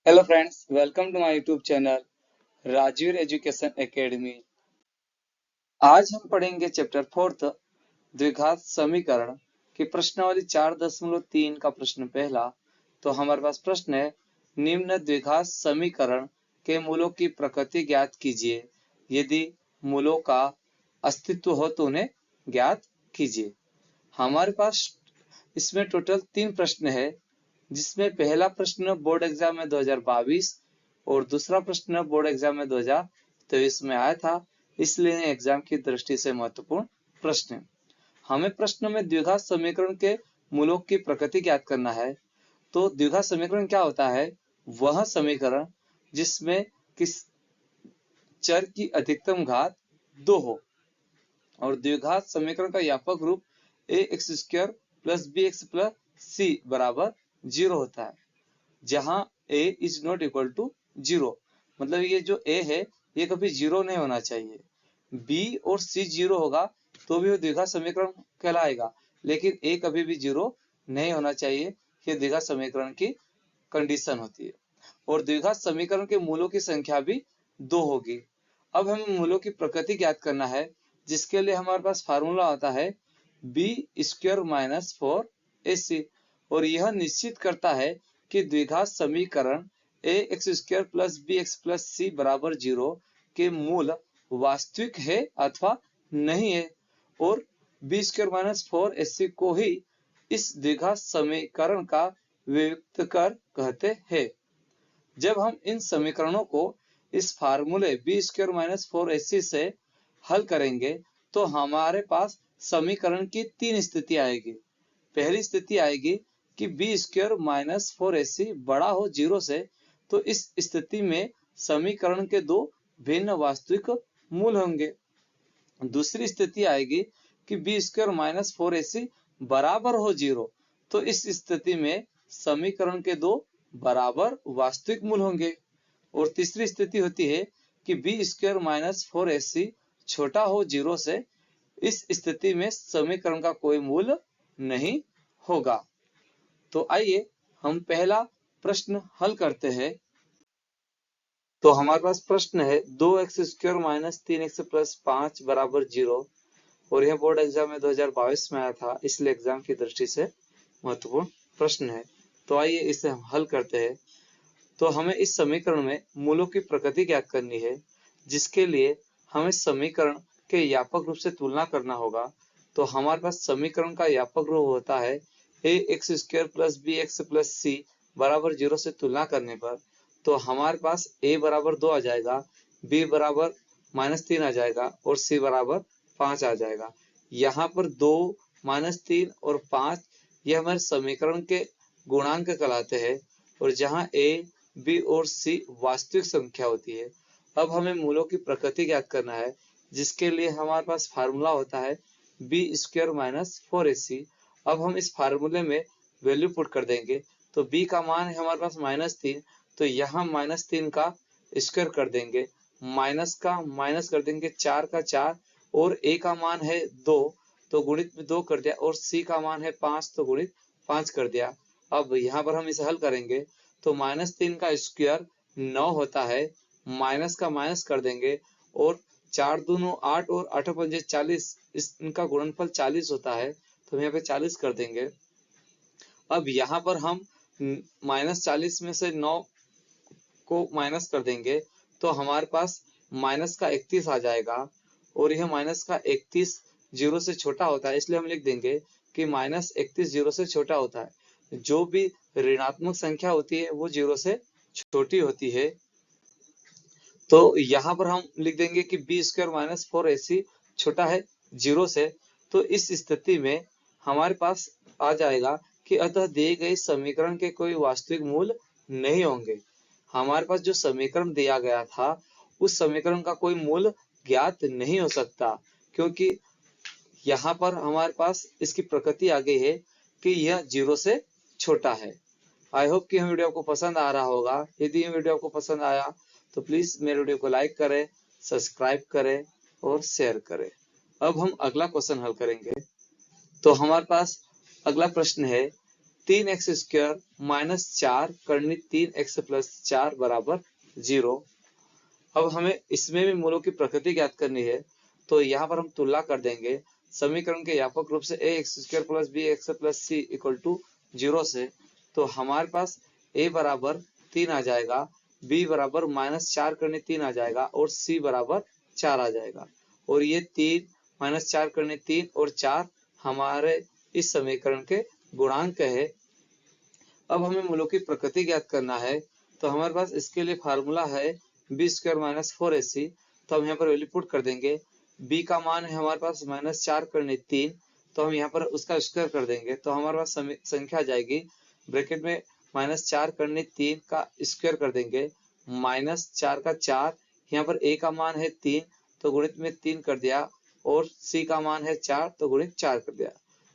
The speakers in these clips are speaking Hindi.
Hello friends, welcome to my YouTube channel Rajveer education academy. आज हम पढ़ेंगे चैप्टर 4 द्विघात समीकरण की प्रश्नावली 4.3 का प्रश्न पहला। तो हमारे पास प्रश्न है, निम्न द्विघात समीकरण के मूलों की प्रकृति ज्ञात कीजिए। यदि मूलों का अस्तित्व हो तो उन्हें ज्ञात कीजिए। हमारे पास इसमें टोटल 3 प्रश्न है, जिसमें पहला प्रश्न बोर्ड एग्जाम में 2022 और दूसरा प्रश्न बोर्ड एग्जाम में 2023 में आया था, इसलिए एग्जाम की दृष्टि से महत्वपूर्ण प्रश्न है। हमें प्रश्न में द्विघात समीकरण के मूलों की प्रकृति ज्ञात करना है। तो द्विघात समीकरण क्या होता है? वह समीकरण जिसमें किस चर की अधिकतम घात 2 हो, और द्विघात समीकरण का व्यापक रूप ax² + bx + c बराबर 0 होता है, जहां a is not equal to 0। मतलब ये जो a है ये कभी 0 नहीं होना चाहिए। b और c 0 होगा तो भी वो द्विघात समीकरण कहलाएगा, लेकिन a कभी भी 0 नहीं होना चाहिए। ये द्विघात समीकरण की कंडीशन होती है। और द्विघात समीकरण के मूलों की संख्या भी 2 होगी। अब हमें मूलों की प्रकृति ज्ञात करना है, जिसके लिए हमारे पास फार्मूला होता है b² - 4ac, और यह निश्चित करता है कि द्विघात समीकरण ax² + bx + c बराबर 0 के मूल वास्तविक है अथवा नहीं है, और b² - 4ac को ही इस द्विघात समीकरण का वियुक्तकर कहते हैं। जब हम इन समीकरणों को इस फार्मूले b² - 4ac से हल करेंगे तो हमारे पास समीकरण की 3 स्थिति आएगी। पहली स्थिति आएगी कि b² - 4ac बड़ा हो 0 से, तो इस स्थिति में समीकरण के 2 भिन्न वास्तविक मूल होंगे। दूसरी स्थिति आएगी कि b² - 4ac बराबर हो 0, तो इस स्थिति में समीकरण के 2 बराबर वास्तविक मूल होंगे। और तीसरी स्थिति होती है कि b² - 4ac छोटा हो 0 से, इस स्थिति में समीकरण का कोई मूल नहीं होगा। तो आइए हम पहला प्रश्न हल करते हैं। तो हमारे पास प्रश्न है 2x² - 3x + 5 बराबर 0, और यह बोर्ड एग्जाम में 2022 में आया था, इसलिए एग्जाम की दृष्टि से महत्वपूर्ण प्रश्न है। तो आइए इसे हम हल करते हैं। तो हमें इस समीकरण में मूलों की प्रकृति ज्ञात करनी है, जिसके लिए हमें समीकरण के व्यापक रूप से तुलना करना होगा। तो हमारे पास समीकरण का व्यापक रूप होता है ax² + bx + c बराबर 0 से तुलना करने पर, तो हमारे पास a बराबर 2 आ जाएगा, b बराबर -3 आ जाएगा, और c बराबर 5 आ जाएगा। यहाँ पर 2, -3 और 5 ये हमारे समीकरण के गुणांक कहलाते हैं, और जहाँ a, b और c वास्तविक संख्या होती है। अब हमें मूलों की प्रकृति ज्ञात करना है, जिसके लिए हमारे पास फार्मूला होता है b² - 4ac। अब हम इस फार्मूले में वैल्यू पुट कर देंगे। तो b का मान है हमारे पास -3, तो यहाँ -3 का स्क्वायर कर देंगे, माइनस का माइनस कर देंगे 4 का 4, और a का मान है 2 तो गुणित में 2 कर दिया, और c का मान है 5 तो गुणित 5 कर दिया। अब यहाँ पर हम इसे हल करेंगे तो -3 का स्क्वायर 9 होता है, माइनस का माइनस कर देंगे, और 4 दूनो 8 और 8 पंजे 40, इनका गुणनफल 40 होता है, तो हम यहाँ पे 40 कर देंगे। अब यहाँ पर हम -40 में से 9 को माइनस कर देंगे, तो हमारे पास माइनस का 31 आ जाएगा, और यह माइनस का 31 0 से छोटा होता है, इसलिए हम लिख देंगे कि -31 0 से छोटा होता है। जो भी ऋणात्मक संख्या होती है वो 0 से छोटी होती है। तो यहाँ पर हम लिख देंगे कि b² - 4ac छोटा है 0 से, तो इस स्थिति में हमारे पास आ जाएगा कि अतः दिए गए समीकरण के कोई वास्तविक मूल नहीं होंगे। हमारे पास जो समीकरण दिया गया था उस समीकरण का कोई मूल ज्ञात नहीं हो सकता, क्योंकि यहाँ पर हमारे पास इसकी प्रकृति आ गई है कि यह 0 से छोटा है। आई होप कि वीडियो आपको पसंद आ रहा होगा। यदि ये वीडियो आपको पसंद आया तो प्लीज मेरे वीडियो को लाइक करें, सब्सक्राइब करें और शेयर करें। अब हम अगला क्वेश्चन हल करेंगे। तो हमारे पास अगला प्रश्न है 3x² माइनस 4 करनी 3x प्लस 4 बराबर 0। अब हमें इसमें भी मूलों की प्रकृति ज्ञात करनी है, तो यहाँ पर हम तुलना कर देंगे समीकरण के व्यापक रूप से ax² plus bx plus c equal to 0 से। तो हमारे पास a बराबर 3 आ जाएगा, b बराबर माइनस 4 करने 3 आ जाएगा और c बराबर 4 आ जाएगा। और ये 3 माइनस 4 करने 3 और 4 हमारे इस समीकरण के गुणांक है। अब हमें मूलों की प्रकृति ज्ञात करना है, तो हमारे पास इसके लिए फार्मूला है b² माइनस 4ac। तो हम यहाँ पर वैल्यू पुट कर देंगे। b का मान है हमारे पास माइनस 4 करने 3, तो हम यहाँ पर उसका स्क्वायर कर देंगे, तो हमारे पास संख्या आ जाएगी ब्रैकेट में माइनस 4 करने 3 का स्क्वायर कर देंगे, माइनस 4 का 4, यहाँ पर a का मान है 3 तो गुणित में 3 कर दिया, और c का मान है 4 तो गुणित 4 कर दिया।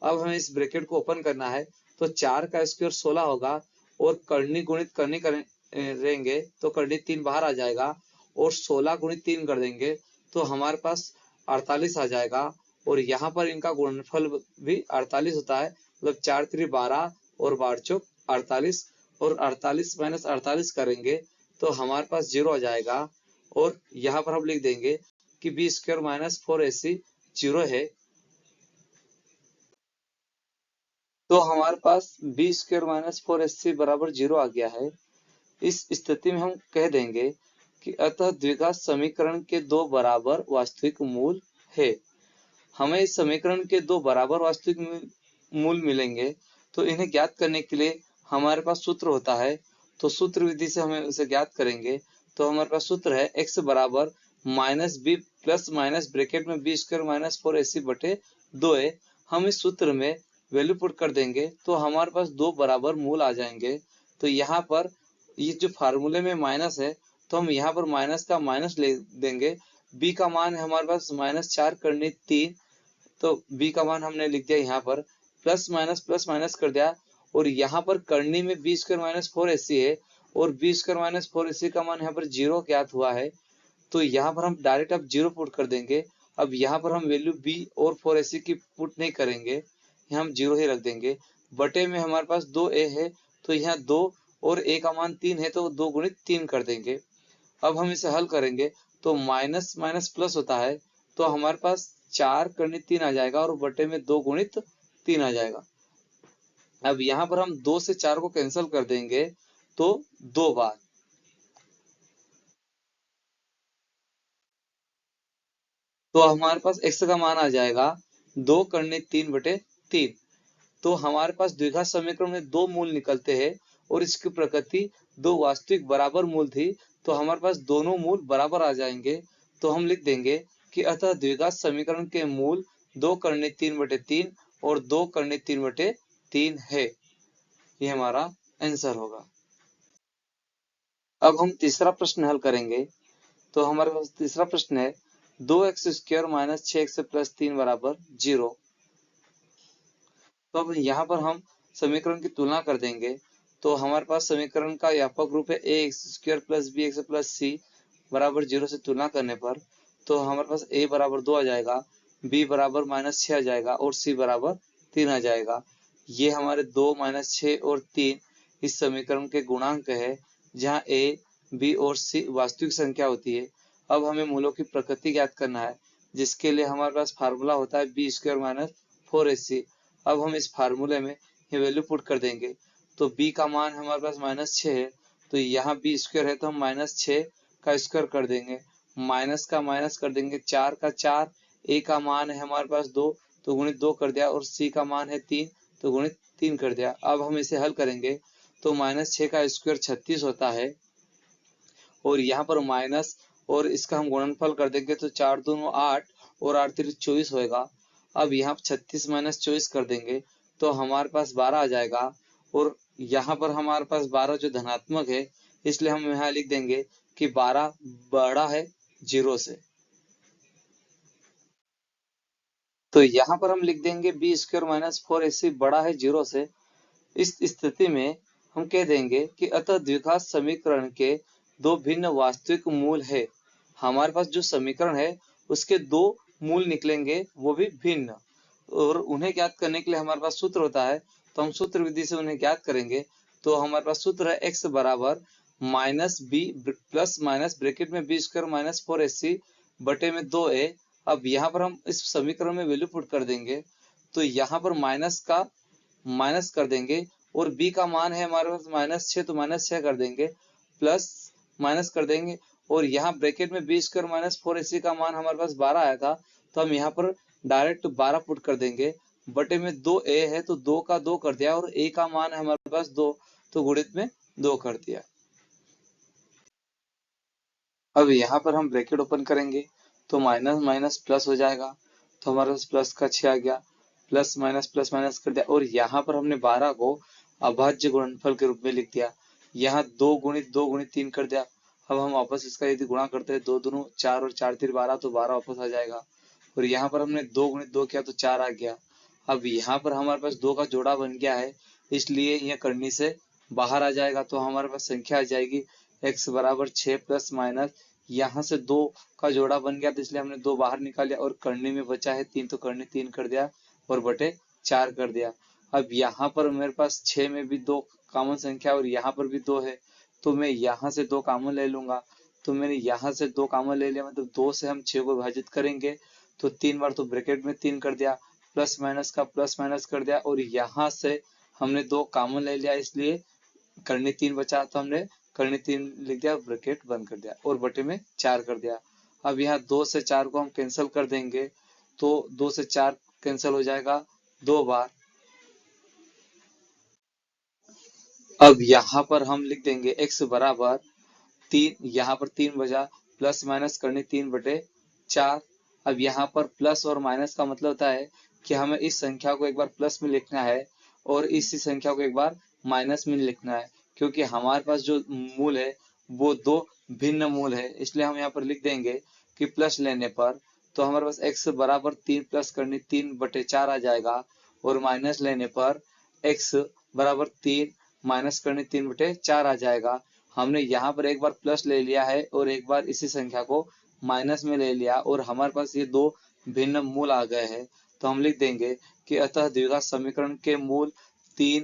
अब हमें इस ब्रैकेट को ओपन करना है, तो 4 का स्क्वायर 16 होगा, और करनी गुणित करनी करेंगे तो करनी 3 बाहर आ जाएगा, और 16 गुणित 3 कर देंगे तो हमारे पास 48 आ जाएगा। और यहाँ पर इनका गुणनफल भी 48 होता है, मतलब 4 3 12 और 12 चौक 48, और 48 माइनस 48 करेंगे तो हमारे पास 0 आ जाएगा। और यहाँ पर हम लिख देंगे कि b² माइनस 4ac 0 है। तो हमारे पास b² माइनस 4ac बराबर 0 आ गया है। इस स्थिति में हम कह देंगे कि अतः द्विघात समीकरण के दो बराबर वास्तविक मूल है। हमें इस समीकरण के दो बराबर वास्तविक मूल मिलेंगे, तो इन्हें ज्ञात करने के लिए हमारे पास सूत्र होता है, तो सूत्र विधि से हमें उसे ज्ञात करेंगे। तो हमारे पास सूत्र है x बराबर minus b plus minus bracket में b² माइनस 4ac बटे 2a। हम इस सूत्र में वैल्यू पुट कर देंगे तो हमारे पास दो बराबर मूल आ जाएंगे। तो यहाँ पर ये जो फार्मूले में माइनस है, तो हम यहाँ पर माइनस का माइनस ले देंगे। b का मान है हमारे पास माइनस 4 करने 3, तो b का मान हमने लिख दिया यहाँ पर, प्लस माइनस कर दिया, और यहाँ पर करनी में b² माइनस 4ac है, और b² माइनस 4ac का मान यहाँ पर 0 ज्ञात हुआ है, तो यहाँ पर हम डायरेक्ट अब 0 पुट कर देंगे। अब यहाँ पर हम वैल्यू b और 4ac की पुट नहीं करेंगे, यहाँ हम 0 ही रख देंगे। बटे में हमारे पास 2a है, तो यहाँ 2 और a का मान 3 है, तो 2 गुणित 3 कर देंगे। अब हम इसे हल करेंगे तो माइनस माइनस प्लस होता है, तो हमारे पास 4 करने 3 आ जाएगा, और बटे में 2 गुणित 3 आ जाएगा। अब यहाँ पर हम 2 से 4 को कैंसिल कर देंगे, तो 2 बार, तो हमारे पास x का मान आ जाएगा 2 करने 3 बटे 3। तो हमारे पास द्विघात समीकरण में दो मूल निकलते हैं, और इसकी प्रकृति दो वास्तविक बराबर मूल थी, तो हमारे पास दोनों मूल बराबर आ जाएंगे। तो हम लिख देंगे कि अतः द्विघात समीकरण के मूल 2 करने 3 बटे 3 और 2 करने 3 बटे 3 है। ये हमारा आंसर होगा। अब हम तीसरा प्रश्न हल करेंगे। तो हमारे पास तीसरा प्रश्न है 2x² माइनस 6x प्लस 3 बराबर 0। तो अब यहाँ पर हम समीकरण की तुलना कर देंगे। तो हमारे पास समीकरण का व्यापक रूप है ax² plus bx plus c बराबर 0 से तुलना करने पर, तो हमारे पास a बराबर 2 आ जाएगा, b बराबर माइनस 6 आ जाएगा, और c बराबर 3 आ जाएगा। ये हमारे 2 माइनस 6 और 3 इस समीकरण के गुणांक है, जहाँ a, b और c वास्तविक संख्या होती है। अब हमें मूलों की प्रकृति ज्ञात करना है, जिसके लिए हमारे पास फार्मूला होता है b² माइनस 4ac। अब हम इस फार्मूले में ये वैल्यू पुट कर देंगे। तो b का मान हमारे पास माइनस 6 है, तो यहाँ b² है, तो हम माइनस 6 का स्क्वायर कर देंगे, माइनस का माइनस कर देंगे, 4 का 4, a का मान है हमारे पास 2 तो गुणित 2 कर दिया, और c का मान है 3 तो गुणित 3 कर दिया। अब हम इसे हल करेंगे तो माइनस 6 का स्क्वायर 36 होता है, और यहाँ पर माइनस और इसका हम गुणनफल कर देंगे तो 4 दूनी 8 और 8 3 24 होएगा। अब यहाँ 36 माइनस 24 कर देंगे तो हमारे पास 12 आ जाएगा, और यहाँ पर हमारे पास 12 जो धनात्मक है, इसलिए हम यहाँ लिख देंगे कि 12 बड़ा है 0 से। तो यहाँ पर हम लिख देंगे b² माइनस 4ac बड़ा है 0 से। इस स्थिति में हम कह देंगे कि अतः द्विघात समीकरण के दो भिन्न वास्तविक मूल है। हमारे पास जो समीकरण है उसके दो मूल निकलेंगे, वो भी भिन्न, और उन्हें ज्ञात करने के लिए हमारे पास सूत्र होता है। तो हम सूत्र विधि से उन्हें ज्ञात करेंगे। तो हमारे पास सूत्र है x बराबर minus b plus minus bracket में बी स्क्वायर माइनस 4ac बटे में 2a। अब यहाँ पर हम इस समीकरण में वैल्यू पुट कर देंगे, तो यहाँ पर माइनस का माइनस कर देंगे और b का मान है हमारे पास -6, तो -6 कर देंगे, प्लस माइनस कर देंगे और यहाँ ब्रैकेट में बी स्क्वायर माइनस 4ac का मान हमारे पास 12 आया था, तो हम यहाँ पर डायरेक्ट 12 पुट कर देंगे, बटे में 2a है तो 2 का 2 कर दिया और a का मान है हमारे पास 2, तो गुणित में 2 कर दिया। अब यहाँ पर हम ब्रैकेट ओपन करेंगे तो माइनस माइनस प्लस हो जाएगा, तो हमारे पास प्लस का 6 आ गया, प्लस माइनस कर दिया और यहाँ पर हमने 12 को अभाज्य गुणनफल के रूप में लिख दिया। यहाँ 2 गुणित 3 कर दिया। अब हम वापस इसका यदि गुणा करते हैं 2 दूनी 4 और 4 3 12, तो 12 वापस आ जाएगा और यहाँ पर हमने 2 गुणित 2 किया तो 4 आ गया। अब यहाँ पर हमारे पास 2 का जोड़ा बन गया है, इसलिए यह करनी से बाहर आ जाएगा, तो हमारे पास संख्या आ जाएगी x बराबर 6 प्लस माइनस, यहाँ से 2 का जोड़ा बन गया तो इसलिए हमने 2 बाहर निकाल लिया और करनी में बचा है 3, तो करनी 3 कर दिया और बटे 4 कर दिया। अब यहाँ पर मेरे पास 6 में भी 2 कॉमन संख्या और यहाँ पर भी 2 है, तो मैं यहाँ से 2 कॉमन ले लूंगा, तो मैंने यहाँ से 2 कॉमन ले लिया, मतलब 2 से हम 6 को विभाजित करेंगे तो 3 बार, तो ब्रैकेट में 3 कर दिया, प्लस माइनस का प्लस माइनस कर दिया और यहाँ से हमने 2 कॉमन ले लिया, इसलिए करनी 3 बचा, तो हमने करनी 3 लिख दिया, ब्रैकेट बंद कर दिया और बटे में 4 कर दिया। अब यहाँ 2 से 4 को हम कैंसिल कर देंगे, तो 2 से 4 कैंसिल हो जाएगा 2 बार। अब यहाँ पर हम लिख देंगे x बराबर 3, यहाँ पर 3 बचा, प्लस माइनस करनी 3 बटे 4। अब यहाँ पर प्लस और माइनस का मतलब होता है कि हमें इस संख्या को एक बार प्लस में लिखना है और इसी संख्या को एक बार माइनस में लिखना है, क्योंकि हमारे पास जो मूल है वो 2 भिन्न मूल है, इसलिए हम यहाँ पर लिख देंगे कि प्लस लेने पर तो हमारे पास x बराबर 3 प्लस करनी 3 बटे 4 आ जाएगा और माइनस लेने पर x बराबर 3 माइनस करनी 3 बटे 4 आ जाएगा। हमने यहाँ पर एक बार प्लस ले लिया है और एक बार इसी संख्या को माइनस में ले लिया और हमारे पास ये 2 भिन्न मूल आ गए हैं, तो हम लिख देंगे कि अतः द्विघात समीकरण के मूल 3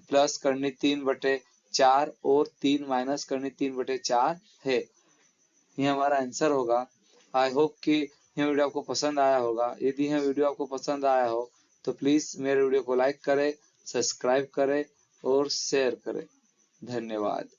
प्लस करनी 3 बटे 4 और 3 माइनस करनी 3 बटे 4 है। ये हमारा आंसर होगा। आई होप कि यह वीडियो आपको पसंद आया होगा। यदि यह वीडियो आपको पसंद आया हो तो प्लीज मेरे वीडियो को लाइक करें, सब्सक्राइब करें और शेयर करें। धन्यवाद।